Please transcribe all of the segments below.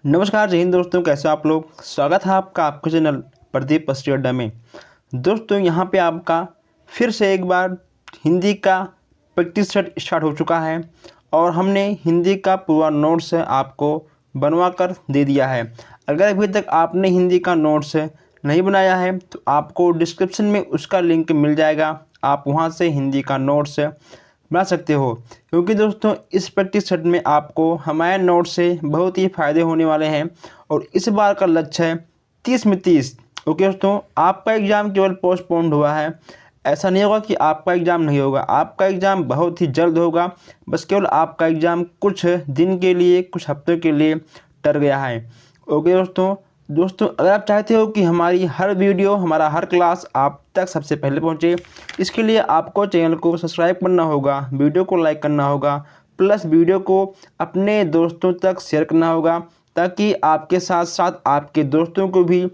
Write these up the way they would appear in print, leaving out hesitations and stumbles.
नमस्कार, जय हिंद दोस्तों। कैसे हो आप लोग। स्वागत है आपका आपके चैनल प्रदीप स्टडी अड्डा में। दोस्तों यहाँ पे आपका फिर से एक बार हिंदी का प्रैक्टिस सेट स्टार्ट हो चुका है और हमने हिंदी का पूरा नोट्स आपको बनवा कर दे दिया है। अगर अभी तक आपने हिंदी का नोट्स नहीं बनाया है तो आपको डिस्क्रिप्शन में उसका लिंक मिल जाएगा। आप वहाँ से हिंदी का नोट्स बना सकते हो, क्योंकि दोस्तों इस प्रैक्टिस सेट में आपको हमारे नोट से बहुत ही फ़ायदे होने वाले हैं और इस बार का लक्ष्य है 30 में 30। ओके दोस्तों, आपका एग्ज़ाम केवल पोस्टपोन्ड हुआ है। ऐसा नहीं होगा कि आपका एग्ज़ाम नहीं होगा, आपका एग्ज़ाम बहुत ही जल्द होगा। बस केवल आपका एग्ज़ाम कुछ दिन के लिए, कुछ हफ्तों के लिए टल गया है। ओके दोस्तों अगर आप चाहते हो कि हमारी हर वीडियो, हमारा हर क्लास आप तक सबसे पहले पहुंचे, इसके लिए आपको चैनल को सब्सक्राइब करना होगा, वीडियो को लाइक करना होगा, प्लस वीडियो को अपने दोस्तों तक शेयर करना होगा, ताकि आपके साथ साथ आपके दोस्तों को भी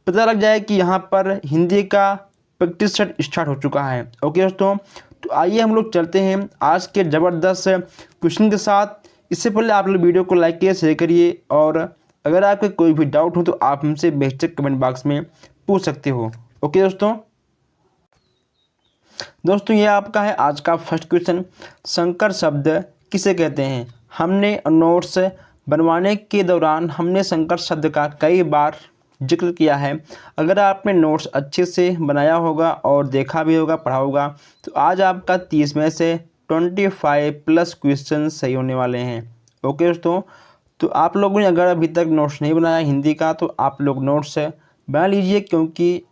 पता लग जाए कि यहाँ पर हिंदी का प्रैक्टिस सेट स्टार्ट हो चुका है। ओके दोस्तों, तो आइए हम लोग चलते हैं आज के ज़बरदस्त क्वेश्चन के साथ। इससे पहले आप लोग वीडियो को लाइक करिए, शेयर करिए, और अगर आपके कोई भी डाउट हो तो आप हमसे बेशक कमेंट बॉक्स में पूछ सकते हो। ओके दोस्तों ये आपका है आज का फर्स्ट क्वेश्चन। संकर शब्द किसे कहते हैं। हमने नोट्स बनवाने के दौरान हमने संकर शब्द का कई बार जिक्र किया है। अगर आपने नोट्स अच्छे से बनाया होगा और देखा भी होगा, पढ़ा होगा, तो आज आपका 30 में से 25 प्लस क्वेश्चन सही होने वाले हैं। ओके दोस्तों, तो आप लोगों ने अगर अभी तक नोट्स नहीं बनाया हिंदी का तो आप लोग नोट्स बना लीजिए, क्योंकि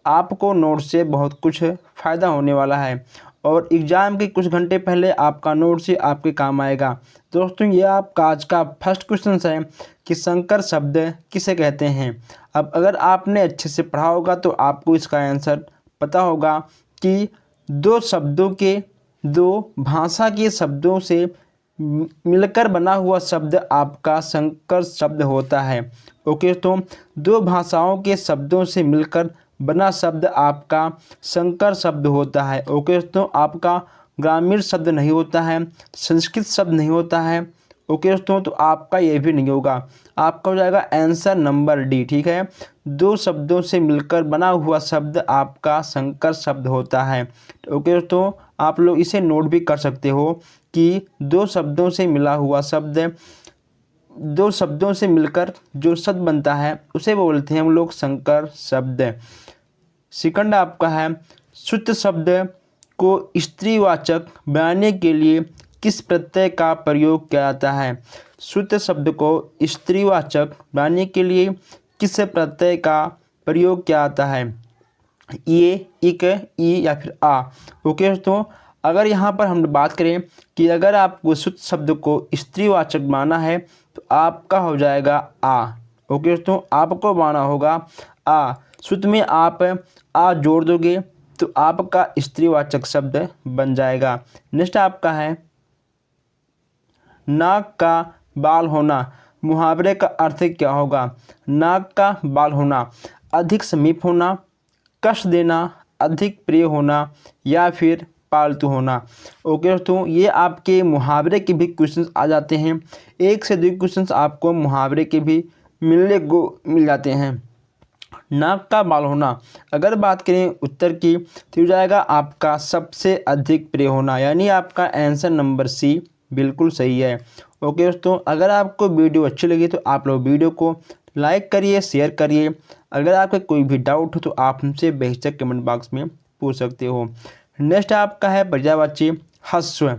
आपको नोट्स से बहुत कुछ फ़ायदा होने वाला है और एग्ज़ाम के कुछ घंटे पहले आपका नोट्स ही आपके काम आएगा। दोस्तों ये आपका आज का फर्स्ट क्वेश्चन है कि संकर शब्द किसे कहते हैं। अब अगर आपने अच्छे से पढ़ा होगा तो आपको इसका आंसर पता होगा कि दो भाषा के शब्दों से मिलकर बना हुआ शब्द आपका संकर शब्द होता है। ओके तो दो भाषाओं के शब्दों से मिलकर बना शब्द आपका संकर शब्द होता है। ओके दोस्तों, आपका ग्रामीण शब्द नहीं होता है, संस्कृत शब्द नहीं होता है। ओके दोस्तों, तो आपका ये भी नहीं होगा, आपका हो जाएगा आंसर नंबर डी। ठीक है, दो शब्दों से मिलकर बना हुआ शब्द आपका संकर शब्द होता है। ओके दोस्तों, आप लोग इसे नोट भी कर सकते हो कि दो शब्दों से मिला हुआ शब्द, दो शब्दों से मिलकर जो शब्द बनता है उसे बोलते हैं हम लोग संकर शब्द। सेकंड आपका है शुद्ध शब्द को स्त्रीवाचक बनाने के लिए किस प्रत्यय का प्रयोग किया जाता है। शुद्ध शब्द को स्त्रीवाचक बनाने के लिए किस प्रत्यय का प्रयोग किया जाता है। ये, इक, ई या फिर आ। ओके दोस्तों, अगर यहाँ पर हम बात करें कि अगर आपको शुद्ध शब्द को स्त्रीवाचक बनाना है तो आपका हो जाएगा आ। ओके दोस्तों, आपको बनाना होगा आ। शुद्ध में आप आ जोड़ दोगे तो आपका स्त्रीवाचक शब्द बन जाएगा। नेक्स्ट आपका है नाक का बाल होना। मुहावरे का अर्थ क्या होगा। नाक का बाल होना, अधिक समीप होना, कष्ट देना, अधिक प्रिय होना या फिर पालतू होना। ओके दोस्तों, ये आपके मुहावरे के भी क्वेश्चंस आ जाते हैं। एक से दो क्वेश्चंस आपको मुहावरे के भी मिलने को मिल जाते हैं। नाक का बाल होना, अगर बात करें उत्तर की तो हो जाएगा आपका सबसे अधिक प्रिय होना, यानी आपका आंसर नंबर सी बिल्कुल सही है। ओके दोस्तों, अगर आपको वीडियो अच्छी लगी तो आप लोग वीडियो को लाइक करिए, शेयर करिए। अगर आपका कोई भी डाउट हो तो आप हमसे बेशक कमेंट बॉक्स में पूछ सकते हो। नेक्स्ट आपका है पर्यायवाची ह्रस्व।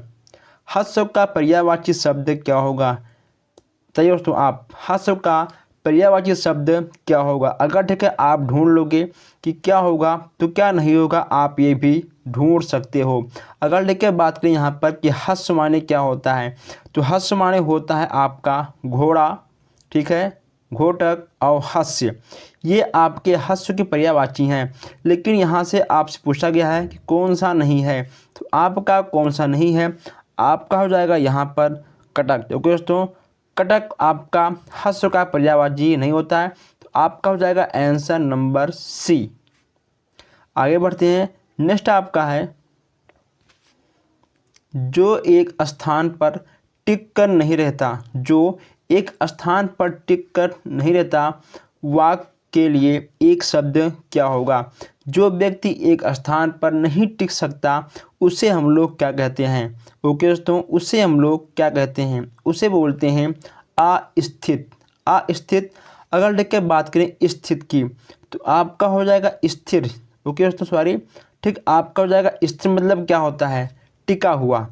ह्रस्व का पर्यायवाची शब्द क्या होगा। बताइए दोस्तों आप, ह्रस्व का पर्यायवाची शब्द क्या होगा। अगर ठीक है आप ढूंढ लोगे कि क्या होगा तो क्या नहीं होगा, आप ये भी ढूंढ सकते हो। अगर लेकर बात करें यहाँ पर कि ह्रस्व माने क्या होता है, तो ह्रस्व माने होता है आपका घोड़ा, ठीक है, घोटक और हास्य। ये आपके ह्रस्व के पर्यायवाची हैं। लेकिन यहाँ से आपसे पूछा गया है कि कौन सा नहीं है, तो आपका कौन सा नहीं है, आपका हो जाएगा यहाँ पर कटक। ओके दोस्तों, कटक आपका ह्रस्व का पर्यायवाची नहीं होता है, तो आपका हो जाएगा आंसर नंबर सी। आगे बढ़ते हैं। नेक्स्ट आपका है जो एक स्थान पर टिक कर नहीं रहता, जो एक स्थान पर टिक कर नहीं रहता, वाक्य के लिए एक शब्द क्या होगा? जो व्यक्ति एक स्थान पर नहीं टिक सकता उसे हम लोग क्या कहते हैं? ओके दोस्तों, उसे हम लोग क्या कहते हैं? उसे बोलते हैं अस्थित। अस्थित। अगर देख के बात करें स्थित की तो आपका हो जाएगा स्थिर। ओके दोस्तों, सॉरी, ठीक, आपका हो जाएगा स्थिर मतलब क्या होता है? टिका हुआ।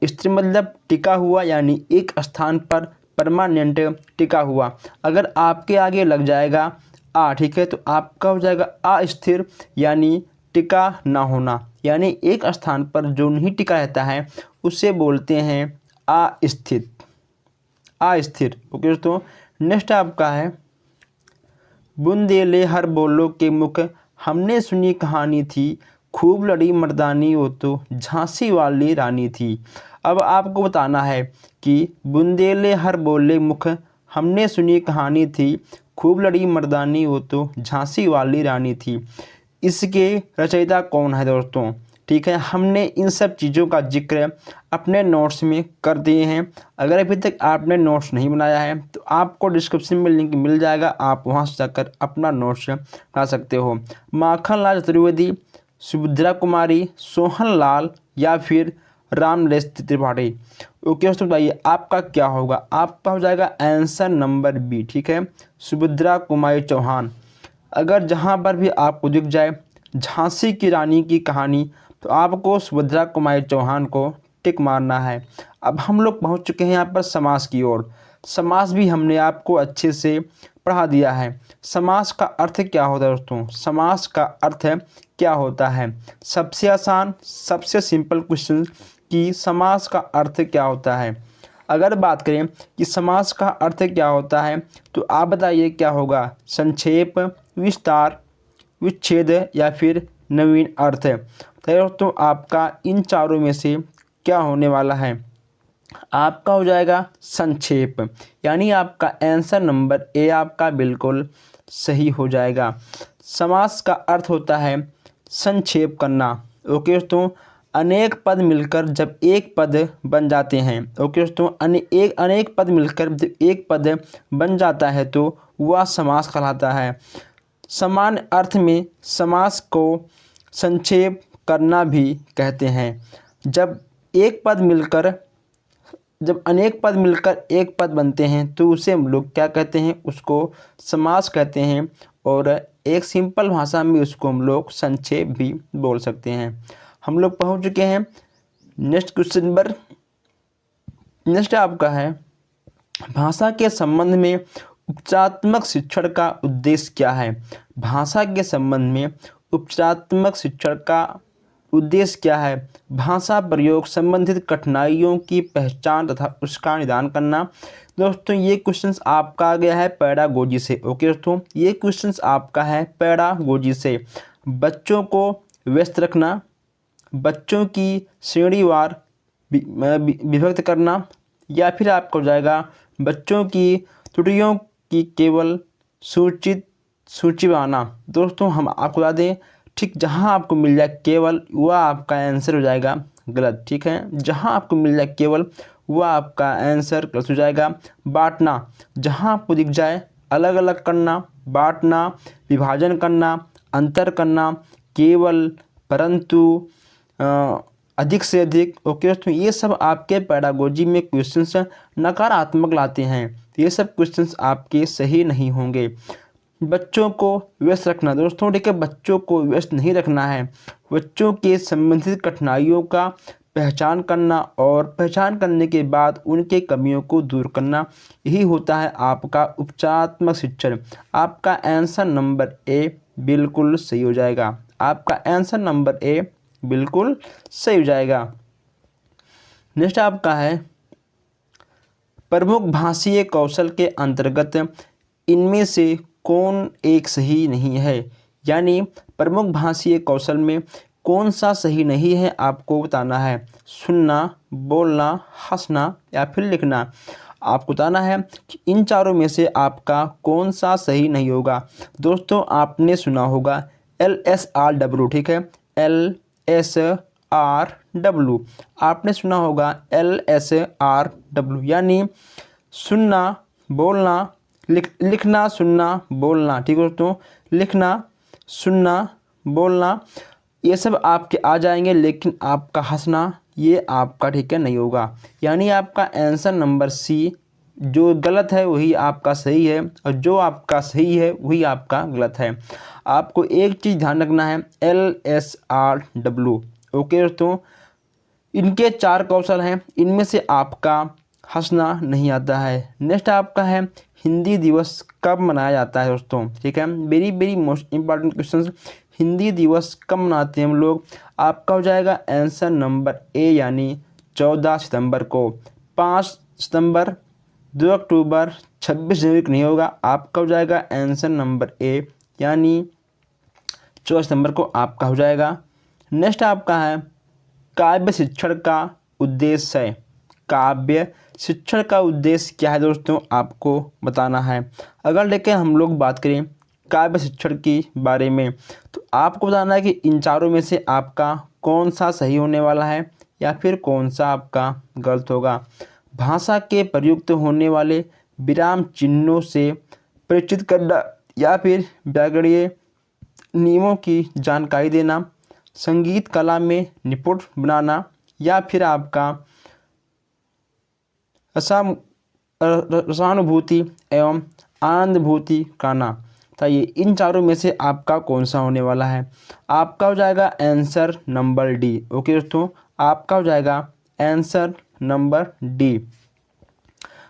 स्थिर मतलब टिका हुआ, यानी एक स्थान पर परमानेंट टिका हुआ। अगर आपके आगे लग जाएगा ठीक है, तो आपका हो जाएगा अस्थिर, यानी टिका ना होना, यानी एक स्थान पर जो नहीं टिका रहता है उसे बोलते हैं अस्थित। अस्थिर। ओके दोस्तों, नेक्स्ट आपका है बुंदेले हर बोलो के मुख, हमने सुनी कहानी थी, खूब लड़ी मर्दानी वो तो झांसी वाली रानी थी। अब आपको बताना है कि बुंदेले हर बोले मुख, हमने सुनी कहानी थी, खूब लड़ी मर्दानी वो तो झांसी वाली रानी थी। इसके रचयिता कौन है दोस्तों? ठीक है, हमने इन सब चीज़ों का जिक्र अपने नोट्स में कर दिए हैं। अगर अभी तक आपने नोट्स नहीं बनाया है तो आपको डिस्क्रिप्शन में लिंक मिल जाएगा, आप वहां से जाकर अपना नोट्स बना सकते हो। माखनलाल चतुर्वेदी, सुभद्रा कुमारी, सोहन लाल या फिर राम नरेश त्रिपाठी। ओके दोस्तों, बताइए आपका क्या होगा? आपका हो जाएगा आंसर नंबर बी। ठीक है, सुभद्रा कुमारी चौहान। अगर जहाँ पर भी आपको दिख जाए झांसी की रानी की कहानी तो आपको सुभद्रा कुमारी चौहान को टिक मारना है। अब हम लोग पहुँच चुके हैं यहाँ पर समास की ओर। समास भी हमने आपको अच्छे से पढ़ा दिया है। समास का अर्थ क्या होता है दोस्तों? समास का अर्थ क्या होता है? सबसे आसान, सबसे सिंपल क्वेश्चन कि समास का अर्थ क्या होता है। अगर बात करें कि समास का अर्थ क्या होता है तो आप बताइए क्या होगा? संक्षेप, विस्तार, विच्छेद या फिर नवीन अर्थ। तो दोस्तों आपका इन चारों में से क्या होने वाला है? आपका हो जाएगा संक्षेप, यानी आपका आंसर नंबर ए आपका बिल्कुल सही हो जाएगा। समास का अर्थ होता है संक्षेप करना। ओके दोस्तों, अनेक पद मिलकर जब एक पद बन जाते हैं, ओके दोस्तों, अनेक पद मिलकर जब एक पद बन जाता है तो वह समास कहलाता है। समान अर्थ में समास को संक्षेप करना भी कहते हैं। जब अनेक पद मिलकर एक पद बनते हैं तो उसे हम लोग क्या कहते हैं? उसको समास कहते हैं, और एक सिंपल भाषा में उसको हम लोग संक्षेप भी बोल सकते हैं। हम लोग पहुंच चुके हैं नेक्स्ट क्वेश्चन पर। नेक्स्ट आपका है भाषा के संबंध में उपचारात्मक शिक्षण का उद्देश्य क्या है? भाषा के संबंध में उपचारात्मक शिक्षण का उद्देश्य क्या है? भाषा प्रयोग संबंधित कठिनाइयों की पहचान तथा उसका निदान करना। दोस्तों ये क्वेश्चंस आपका आ गया है पैडागोजी से। ओके दोस्तों, ये क्वेश्चंस आपका है पैडागोजी से। बच्चों को व्यस्त रखना, बच्चों की श्रेणीवार विभक्त करना, या फिर आपको हो जाएगा बच्चों की त्रुटियों की केवल सूची बनाना। दोस्तों हम आपको बता दें, ठीक, जहां आपको मिल जाए केवल वह आपका आंसर हो जाएगा गलत। ठीक है, जहां आपको मिल जाए केवल वह आपका आंसर गलत हो जाएगा। बांटना, जहां आपको दिख जाए अलग अलग करना, बांटना, विभाजन करना, अंतर करना, केवल, परंतु, अधिक से अधिक। ओके दोस्तों, ये सब आपके पैडागोजी में क्वेश्चंस नकारात्मक लाते हैं, ये सब क्वेश्चंस आपके सही नहीं होंगे। बच्चों को व्यस्त रखना, दोस्तों ठीक है, बच्चों को व्यस्त नहीं रखना है। बच्चों के संबंधित कठिनाइयों का पहचान करना और पहचान करने के बाद उनके कमियों को दूर करना, यही होता है आपका उपचारात्मक शिक्षण। आपका आंसर नंबर ए बिल्कुल सही हो जाएगा। आपका आंसर नंबर ए बिल्कुल सही हो जाएगा। नेक्स्ट आपका है प्रमुख भाषीय कौशल के अंतर्गत इनमें से कौन एक सही नहीं है? यानी प्रमुख भाषीय कौशल में कौन सा सही नहीं है आपको बताना है। सुनना, बोलना, हंसना या फिर लिखना। आपको बताना है कि इन चारों में से आपका कौन सा सही नहीं होगा। दोस्तों आपने सुना होगा LSRW, ठीक है, LSRW, आपने सुना होगा LSRW, यानी सुनना, बोलना, लिखना, सुनना, बोलना। ठीक है दोस्तों, लिखना, सुनना, बोलना ये सब आपके आ जाएंगे, लेकिन आपका हंसना ये आपका ठीक है नहीं होगा। यानी आपका आंसर नंबर सी जो गलत है वही आपका सही है, और जो आपका सही है वही आपका गलत है। आपको एक चीज़ ध्यान रखना है, LSRW। ओके दोस्तों, इनके 4 कौशल हैं, इनमें से आपका हंसना नहीं आता है। नेक्स्ट आपका है हिंदी दिवस कब मनाया जाता है दोस्तों। ठीक है, very very most important question. Hindi दिवस कब मनाते हैं हम लोग। आपका हो जाएगा आंसर नंबर ए, यानी 14 सितंबर को। 5 सितंबर, 2 अक्टूबर, 26 जनवरी को नहीं होगा। आपका हो जाएगा आंसर नंबर ए, यानी 14 सितंबर को आपका हो जाएगा। नेक्स्ट आपका है काव्य शिक्षण का उद्देश्य है। काव्य शिक्षण का उद्देश्य क्या है दोस्तों, आपको बताना है। अगर लेके हम लोग बात करें काव्य शिक्षण के बारे में, तो आपको बताना है कि इन चारों में से आपका कौन सा सही होने वाला है या फिर कौन सा आपका गलत होगा। भाषा के प्रयुक्त होने वाले विराम चिन्हों से परिचित करना, या फिर व्याकरणीय नियमों की जानकारी देना, संगीत कला में निपुण बनाना, या फिर आपका रसानुभूति एवं आनंदभूति कराना। बताइए इन चारों में से आपका कौन सा होने वाला है। आपका हो जाएगा आंसर नंबर डी। ओके दोस्तों, आपका हो जाएगा आंसर नंबर डी।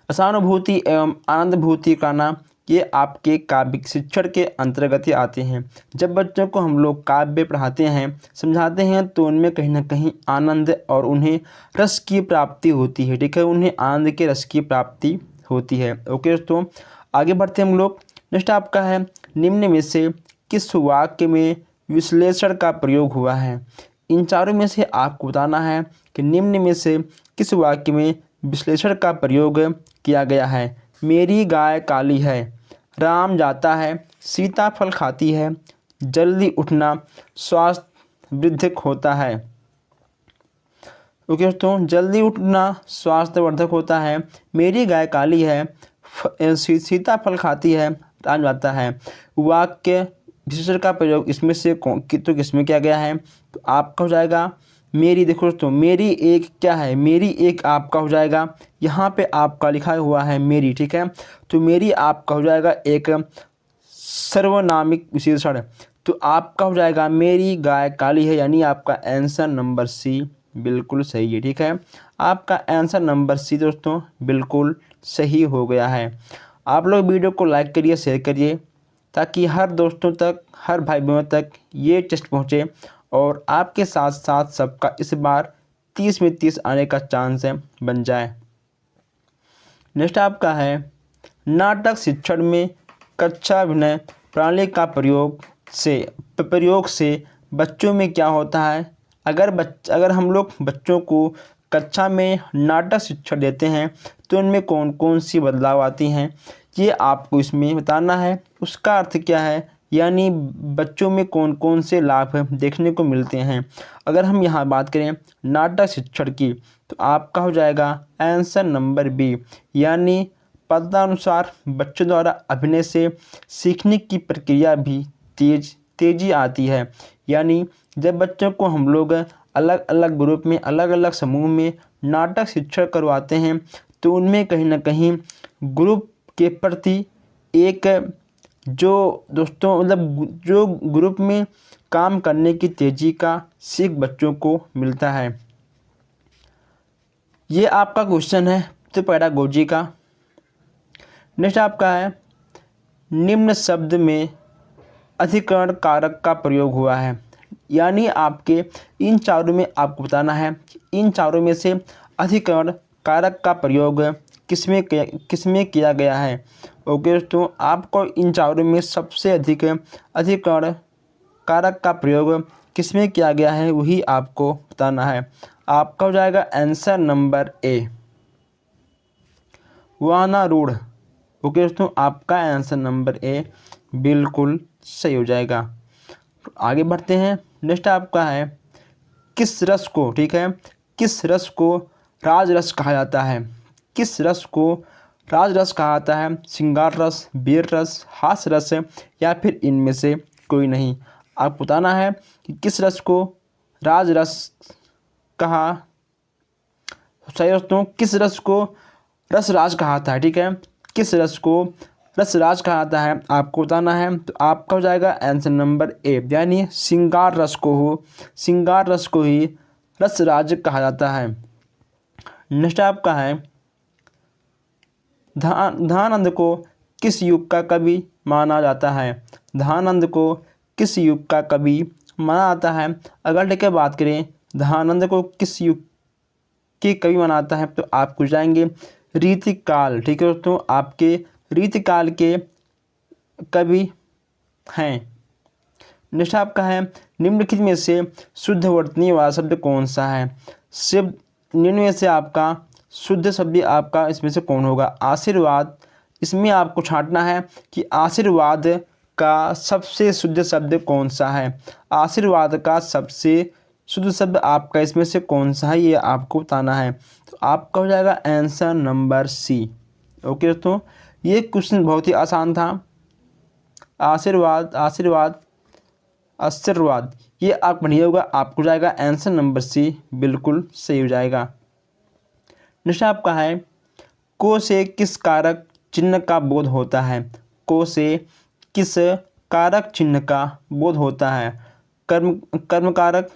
रसानुभूति एवं आनंदभूति कराना ये आपके काव्य शिक्षण के अंतर्गत ही आते हैं। जब बच्चों को हम लोग काव्य पढ़ाते हैं, समझाते हैं, तो उनमें कहीं ना कहीं आनंद और उन्हें रस की प्राप्ति होती है। ठीक है, उन्हें आनंद के रस की प्राप्ति होती है। ओके दोस्तों, आगे बढ़ते हैं हम लोग। नेक्स्ट आपका है निम्न में से किस वाक्य में विश्लेषण का प्रयोग हुआ है। इन चारों में से आपको बताना है कि निम्न में से किस वाक्य में विश्लेषण का प्रयोग किया गया है। मेरी गाय काली है, राम जाता है, सीता फल खाती है, जल्दी उठना स्वास्थ्य वृद्धक होता है। ओके दोस्तों, जल्दी उठना स्वास्थ्यवर्धक होता है, मेरी गाय काली है, सीता फल खाती है, राम जाता है। वाक्य विशेषण का प्रयोग इसमें से तो किसमें किया गया है, तो आपका हो जाएगा मेरी। देखो दोस्तों, मेरी एक क्या है, मेरी एक आपका हो जाएगा, यहाँ पे आपका लिखा हुआ है मेरी। ठीक है, तो मेरी आपका हो जाएगा एक सर्वनामिक विशेषण, तो आपका हो जाएगा मेरी गाय काली है, यानी आपका आंसर नंबर सी बिल्कुल सही है। ठीक है, आपका आंसर नंबर सी दोस्तों बिल्कुल सही हो गया है। आप लोग वीडियो को लाइक करिए, शेयर करिए, ताकि हर दोस्तों तक, हर भाई बहनों तक ये टेस्ट पहुँचे, और आपके साथ साथ सबका इस बार 30 में 30 आने का चांस बन जाए। नेक्स्ट आपका है नाटक शिक्षण में कक्षा अभिनय प्रणाली का प्रयोग से बच्चों में क्या होता है। अगर हम लोग बच्चों को कक्षा में नाटक शिक्षण देते हैं, तो उनमें कौन कौन सी बदलाव आती हैं, ये आपको इसमें बताना है। उसका अर्थ क्या है, यानी बच्चों में कौन कौन से लाभ देखने को मिलते हैं। अगर हम यहाँ बात करें नाटक शिक्षण की, तो आपका हो जाएगा आंसर नंबर बी, यानी पदानुसार बच्चों द्वारा अभिनय से सीखने की प्रक्रिया भी तेजी आती है। यानी जब बच्चों को हम लोग अलग अलग ग्रुप में, अलग अलग समूह में नाटक शिक्षण करवाते हैं, तो उनमें कहीं ना कहीं ग्रुप के प्रति एक जो दोस्तों मतलब जो ग्रुप में काम करने की तेज़ी का सीख बच्चों को मिलता है। ये आपका क्वेश्चन है तो पैडागोजी का। नेक्स्ट आपका है निम्न शब्द में अधिकरण कारक का प्रयोग हुआ है। यानी आपके इन चारों में आपको बताना है कि इन चारों में से अधिकरण कारक का प्रयोग किसमें किया गया है। ओके दोस्तों, आपको इन चारों में सबसे अधिक अधिकरण कारक का प्रयोग किसमें किया गया है वही आपको बताना है। आपका हो जाएगा आंसर नंबर ए, वानारूढ़। ओके दोस्तों, आपका आंसर नंबर ए बिल्कुल सही हो जाएगा। तो आगे बढ़ते हैं। नेक्स्ट आपका है किस रस को, ठीक है, किस रस को राजरस कहा जाता है। किस रस को राजरस कहा जाता है श्रृंगार रस, वीर रस, हास्य रस या फिर इनमें से कोई नहीं। आपको बताना है कि किस रस को राजरस कहा, सही दोस्तों, किस रस को रसराज कहा जाता है। ठीक है, किस रस को रसराज कहा जाता है आपको बताना है। तो आपका हो जाएगा आंसर नंबर ए, यानी श्रृंगार रस को ही रसराज कहा जाता है। नेक्स्ट आपका है धनानंद को किस युग का कवि माना जाता है। धनानंद को किस युग का कवि माना जाता है। अगर लेकर बात करें धनानंद को किस युग के कवि माना जाता है तो आप पूछ जाएंगे रीतिकाल। ठीक है दोस्तों, आपके रीतिकाल के कवि हैं। नेक्स्ट आपका है निम्नलिखित में से शुद्ध वर्तनी वाला शब्द कौन सा है। शब्द निम्न में से आपका शुद्ध शब्द आपका इसमें से कौन होगा। आशीर्वाद, इसमें आपको छांटना है कि आशीर्वाद का सबसे शुद्ध शब्द कौन सा है। आशीर्वाद का सबसे शुद्ध शब्द आपका इसमें से कौन सा है, ये आपको बताना है। तो आपका हो जाएगा आंसर नंबर सी। ओके दोस्तों, ये क्वेश्चन बहुत ही आसान था। आशीर्वाद ये आप बढ़िया होगा, आपको जाएगा आंसर नंबर सी, बिल्कुल सही हो जाएगा। नेक्स्ट आपका है को से किस कारक चिन्ह का बोध होता है। को से किस कारक चिन्ह का बोध होता है। कर्म कारक,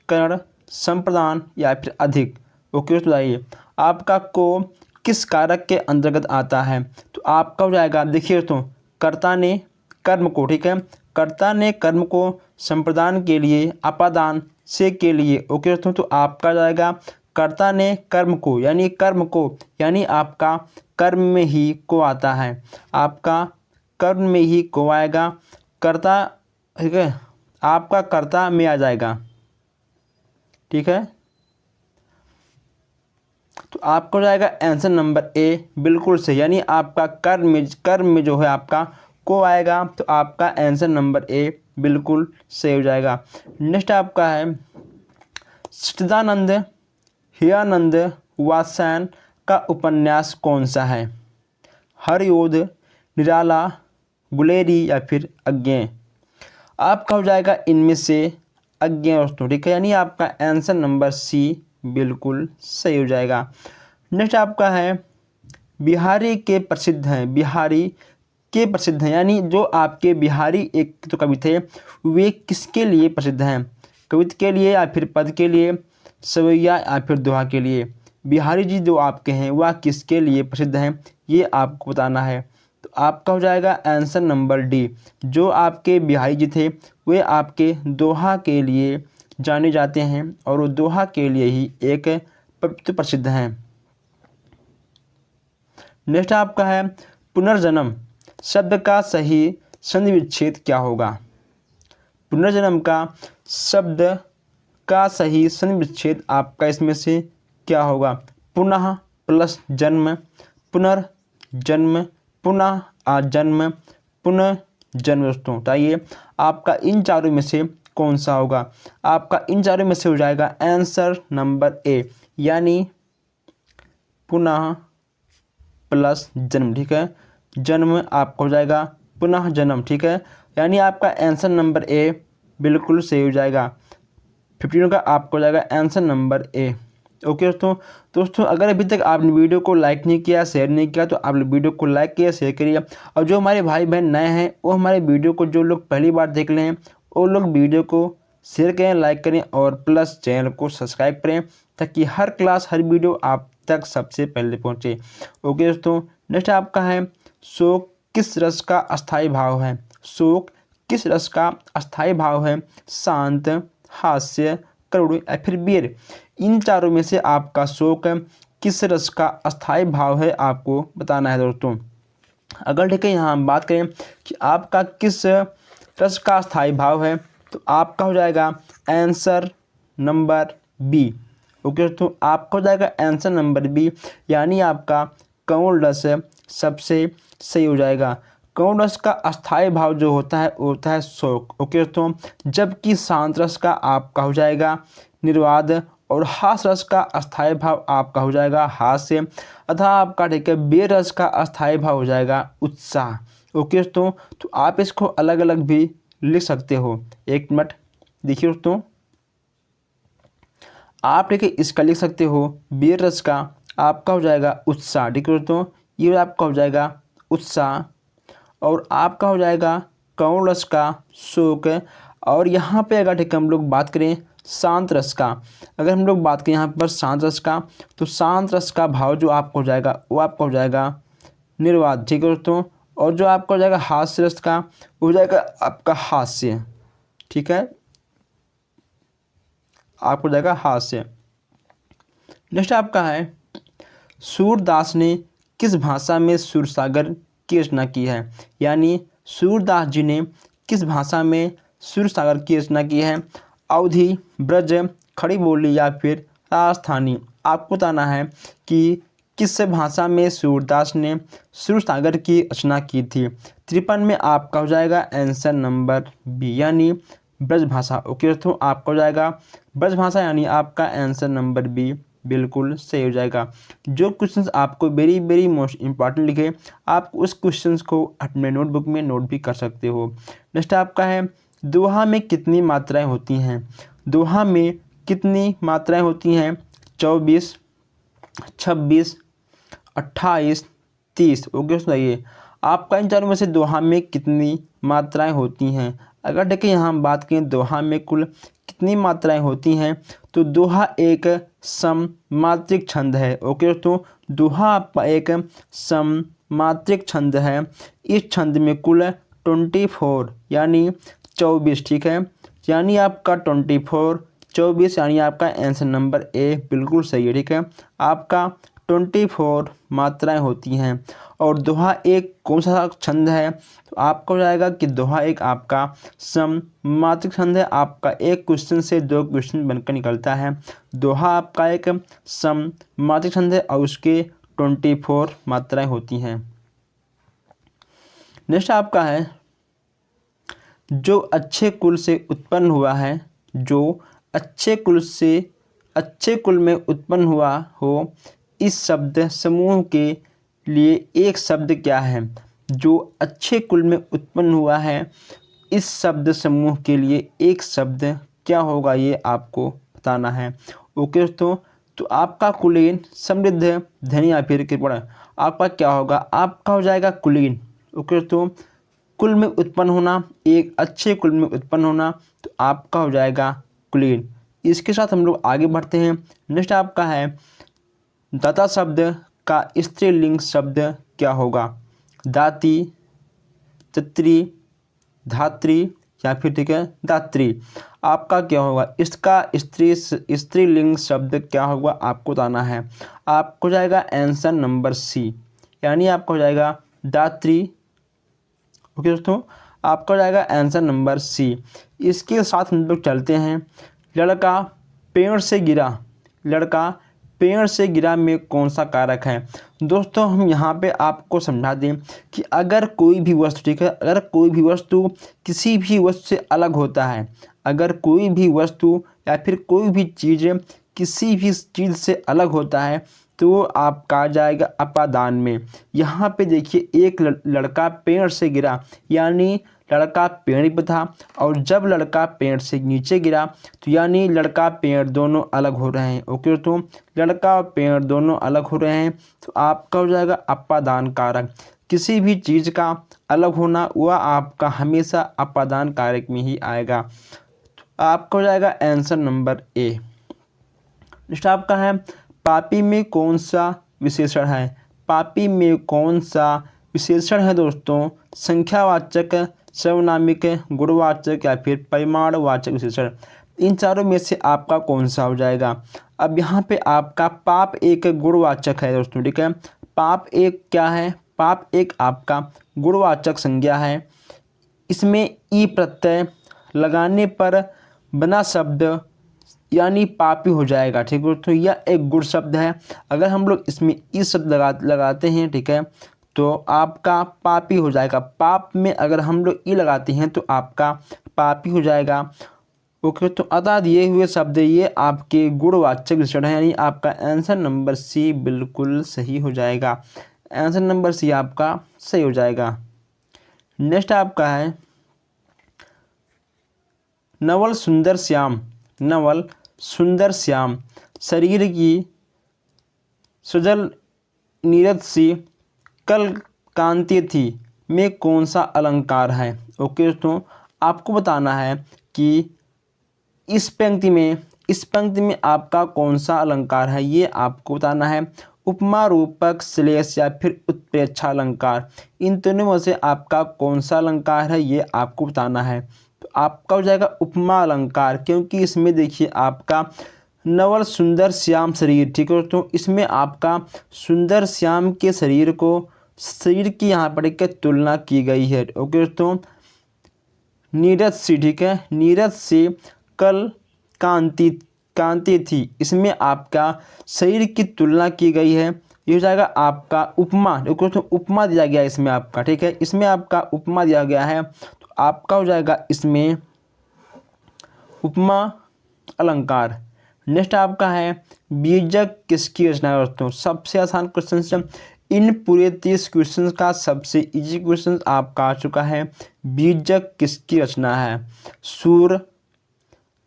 कर्ण, संप्रदान या फिर अधिक। ओके तो बताइए आपका को किस कारक के अंतर्गत आता है। तो आपका हो जाएगा, देखिए दोस्तों, कर्ता ने कर्म को, ठीक है, कर्ता ने कर्म को संप्रदान के लिए, अपादान से के लिए। ओके दोस्तों, तो आपका जाएगा कर्ता ने कर्म को, यानी आपका कर्म में ही को आता है। आपका कर्म में ही को आएगा, कर्ता, ठीक है, आपका कर्ता में आ जाएगा। ठीक है, तो आपको जाएगा आंसर नंबर ए, बिल्कुल सही, यानी आपका कर्म में जो है आपका को आएगा। तो आपका आंसर नंबर ए बिल्कुल सही हो जाएगा। नेक्स्ट आपका है सच्चिदानंद हीरानंद वात्स्यायन का उपन्यास कौन सा है। हरयोध, निराला, गुलेरी या फिर अज्ञेय। आपका हो जाएगा इनमें से अज्ञेय दोस्तों। ठीक है, यानी आपका आंसर नंबर सी बिल्कुल सही हो जाएगा। नेक्स्ट आपका है बिहारी के प्रसिद्ध हैं, यानी जो आपके बिहारी एक तो कवि थे वे किसके लिए प्रसिद्ध हैं। कविता के लिए या फिर पद के लिए, सवैया या फिर दोहा के लिए। बिहारी जी जो आपके हैं वह किसके लिए प्रसिद्ध हैं, ये आपको बताना है। तो आपका हो जाएगा आंसर नंबर डी, जो आपके बिहारी जी थे वे आपके दोहा के लिए जाने जाते हैं और वो दोहा के लिए ही एक प्रसिद्ध हैं। नेक्स्ट आपका है पुनर्जन्म शब्द का सही संधि विच्छेद क्या होगा। पुनर्जन्म का शब्द का सही संधि विच्छेद आपका इसमें से क्या होगा। पुनः प्लस जन्म, पुनर्जन्म, पुनः आजन्म, पुनर्जन्म। दोस्तों बताइए आपका इन चारों में से कौन सा होगा। आपका इन चारों में से हो जाएगा आंसर नंबर ए, यानी पुनः प्लस जन्म। ठीक है, जन्म आपका हो जाएगा पुनः जन्म। ठीक है, यानी आपका आंसर नंबर ए बिल्कुल सही हो जाएगा। 15 का आपको हो जाएगा आंसर नंबर ए। ओके दोस्तों अगर अभी तक आपने वीडियो को लाइक नहीं किया, शेयर नहीं किया, तो आप वीडियो को लाइक किया, शेयर करिए। और जो हमारे भाई बहन नए हैं वो हमारे वीडियो को, जो लोग पहली बार देख रहे हैं वो लोग वीडियो को शेयर करें, लाइक करें और प्लस चैनल को सब्सक्राइब करें, ताकि हर क्लास हर वीडियो आप तक सबसे पहले पहुंचे। ओके दोस्तों, नेक्स्ट आपका है शोक किस रस का अस्थाई भाव है। शोक किस रस का अस्थाई भाव है। शांत, हास्य, करुण या फिर वीर। इन चारों में से आपका शोक किस रस का अस्थाई भाव है आपको बताना है दोस्तों। अगर ठीक है यहाँ हम बात करें कि आपका किस रस का अस्थाई भाव है, तो आपका हो जाएगा आंसर नंबर बी। ओके दोस्तों, आपका हो जाएगा आंसर नंबर बी, यानी आपका कौन रस सबसे सही हो जाएगा। कौन रस का अस्थाई भाव जो होता है वो होता है शोक। ओके दोस्तों, जबकि शांत रस का आपका हो जाएगा निर्वाद और हास रस का अस्थायी भाव आपका हो जाएगा हास्य, अतः आपका ठीक है बेर रस का अस्थायी भाव हो जाएगा उत्साह। ओके दोस्तों, तो आप इसको अलग अलग भी लिख सकते हो। एक मिनट देखिए दोस्तों, आप देखिए इसका लिख सकते हो बेर रस का आपका हो जाएगा उत्साह, ठीक है दोस्तों, ये आपका हो जाएगा उत्साह। और आपका हो जाएगा करुण रस का शोक। और यहाँ पे अगर ठीक है हम लोग बात करें शांत रस का, अगर हम लोग बात करें यहाँ पर शांत रस का, तो शांत रस का भाव जो आपको हो जाएगा वो आपका हो जाएगा निर्वाद, ठीक है दोस्तों। और जो आपका हो जाएगा हास्य रस का वो हो जाएगा आपका हास्य, ठीक है, आपको हो जाएगा हास्य। नेक्स्ट आपका है सूरदास ने किस भाषा में सूरसागर की रचना की है, यानी सूरदास जी ने किस भाषा में सूरसागर की रचना की है। अवधी, ब्रज, खड़ी बोली या फिर राजस्थानी। आपको बताना है कि किस भाषा में सूरदास ने सूरसागर की रचना की थी। 53 में आपका हो जाएगा आंसर नंबर बी, यानी ब्रज भाषा। ओके दोस्तों, आपका हो जाएगा ब्रज भाषा, यानी आपका आंसर नंबर बी बिल्कुल सही हो जाएगा। जो क्वेश्चंस आपको वेरी वेरी मोस्ट इंपॉर्टेंट लिखे, आप उस क्वेश्चंस को अपने नोटबुक में नोट भी कर सकते हो। नेक्स्ट आपका है दोहा में कितनी मात्राएं होती हैं। दोहा में कितनी मात्राएं होती हैं। 24, 26, 28, 30। ओके सुनाइए, आपका इन चारों में से दोहा में कितनी मात्राएं होती हैं। अगर देखिए यहाँ हम बात करें दोहा में कुल कितनी मात्राएं होती हैं, तो दोहा एक सममात्रिक छंद है। ओके दोस्तों, दोहा आपका एक सममात्रिक छंद है। इस छंद में कुल 24 यानी 24, ठीक है, यानी आपका 24, 24 यानी आपका आंसर नंबर ए बिल्कुल सही है, ठीक है। आपका 24 मात्राएं होती हैं। और दोहा एक कौन सा छंद है, तो आपका हो जाएगा कि दोहा एक आपका सममात्रिक छंद है। आपका एक क्वेश्चन से दो क्वेश्चन बनकर निकलता है। दोहा आपका एक सममात्रिक छंद है और उसके 24 मात्राएं होती हैं। नेक्स्ट आपका है जो अच्छे कुल से उत्पन्न हुआ है, जो अच्छे कुल में उत्पन्न हुआ हो, इस शब्द समूह के लिए एक शब्द क्या है। जो अच्छे कुल में उत्पन्न हुआ है, इस शब्द समूह के लिए एक शब्द क्या होगा, ये आपको बताना है। ओके दोस्तों, तो आपका कुलीन, समृद्ध, धनी या फिर कृपण आपका क्या होगा, आपका हो जाएगा कुलीन। ओके दोस्तों, कुल में उत्पन्न होना, एक अच्छे कुल में उत्पन्न होना, तो आपका हो जाएगा कुलीन। इसके साथ हम लोग आगे बढ़ते हैं। नेक्स्ट आपका है दाता शब्द का स्त्रीलिंग शब्द क्या होगा। दाती, तत्री, धात्री या फिर ठीक है दात्री। आपका क्या होगा, इसका स्त्रीलिंग शब्द क्या होगा आपको बताना है। आपको जाएगा आंसर नंबर सी, यानी आपका हो जाएगा दात्री। ओके दोस्तों, आपका हो जाएगा आंसर नंबर सी। इसके साथ हम लोग चलते हैं लड़का पेड़ से गिरा। लड़का पेड़ से गिरा में कौन सा कारक है। दोस्तों हम यहाँ पे आपको समझा दें कि अगर कोई भी वस्तु, ठीक है, अगर कोई भी वस्तु किसी भी वस्तु से अलग होता है, अगर कोई भी वस्तु या फिर कोई भी चीज़ किसी भी चीज़ से अलग होता है, तो आपका आ जाएगा अपादान में। यहाँ पे देखिए एक लड़का पेड़ से गिरा, यानी लड़का पेड़ पर था, और जब लड़का पेड़ से नीचे गिरा तो यानी लड़का पेड़ दोनों अलग हो रहे हैं। ओके, तो लड़का और पेड़ दोनों अलग हो रहे हैं, तो आपका हो जाएगा अपादान कारक। किसी भी चीज़ का अलग होना वह आपका हमेशा अपादान कारक में ही आएगा। तो आपका हो जाएगा आंसर नंबर ए। नेक्स्ट आपका है पापी में कौन सा विशेषण है। पापी में कौन सा विशेषण है दोस्तों, संख्यावाचक, सर्वनामिक, गुणवाचक या फिर परिमाणवाचक विशेषण। इन चारों में से आपका कौन सा हो जाएगा। अब यहाँ पे आपका पाप एक गुणवाचक है दोस्तों, ठीक है। पाप एक क्या है, पाप एक आपका गुणवाचक संज्ञा है। इसमें ई प्रत्यय लगाने पर बना शब्द यानी पापी हो जाएगा, ठीक है। तो यह एक गुण शब्द है। अगर हम लोग इसमें ई शब्द लगाते हैं, ठीक है, तो आपका पापी हो जाएगा। पाप में अगर हम लोग ई लगाते हैं तो आपका पापी हो जाएगा। ओके, तो अतः दिए हुए शब्द ये आपके गुणवाचक विशेषण है, यानी आपका आंसर नंबर सी बिल्कुल सही हो जाएगा। आंसर नंबर सी आपका सही हो जाएगा। नेक्स्ट आपका है नवल सुंदर श्याम। नवल सुंदर श्याम शरीर की सुजल नीरद सी कल कांति थी में कौन सा अलंकार है। ओके दोस्तों, आपको बताना है कि इस पंक्ति में आपका कौन सा अलंकार है, ये आपको बताना है। उपमा रूपक श्लेष या फिर उत्प्रेक्षा अलंकार, इन दोनों में से आपका कौन सा अलंकार है ये आपको बताना है। तो आपका हो जाएगा उपमा अलंकार, क्योंकि इसमें देखिए आपका नवल सुंदर श्याम शरीर, ठीक है दोस्तों, इसमें आपका सुंदर श्याम के शरीर की यहाँ पर एक तुलना की गई है। ओके दोस्तों, नीरज सी, ठीक है, नीरज से कल कांति थी, इसमें आपका शरीर की तुलना की गई है। ये हो जाएगा आपका उपमा, देखो तो उपमा दिया गया है इसमें आपका, ठीक है, इसमें आपका उपमा दिया गया है, तो आपका हो जाएगा इसमें उपमा अलंकार। नेक्स्ट आपका है बीजक किसकी रचना है। दोस्तों सबसे आसान क्वेश्चन है, इन पूरे 30 क्वेश्चन का सबसे इजी क्वेश्चन आपका आ चुका है। बीजक किसकी रचना है, सूर,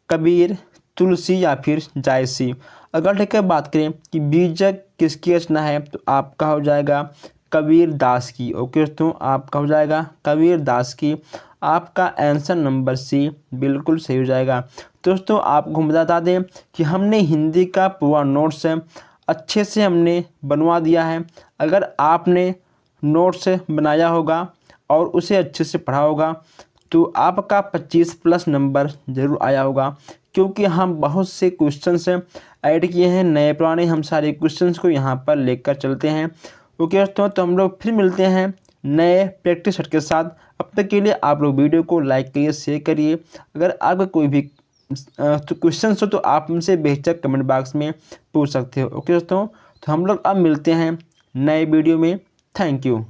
कबीर, तुलसी या फिर जायसी। अगर ठीक है बात करें कि बीजक किसकी रचना है, तो आपका हो जाएगा कबीर दास की। ओके दोस्तों, आपका हो जाएगा कबीर दास की। आपका आंसर नंबर सी बिल्कुल सही हो जाएगा। दोस्तों आपको बता दें कि हमने हिंदी का पूरा नोट्स अच्छे से हमने बनवा दिया है। अगर आपने नोट्स बनाया होगा और उसे अच्छे से पढ़ा होगा तो आपका 25+ नंबर ज़रूर आया होगा, क्योंकि हम बहुत से क्वेश्चंस ऐड किए हैं, नए पुराने हम सारे क्वेश्चंस को यहाँ पर लेकर चलते हैं। ओके दोस्तों, तो हम लोग फिर मिलते हैं नए प्रैक्टिस सेट के साथ। अब तक के लिए आप लोग वीडियो को लाइक करिए, शेयर करिए। अगर आपका कोई भी तो क्वेश्चन हो तो आप हमसे बेशक कमेंट बॉक्स में पूछ सकते हो। ओके दोस्तों, तो हम लोग अब मिलते हैं नए वीडियो में। Thank you.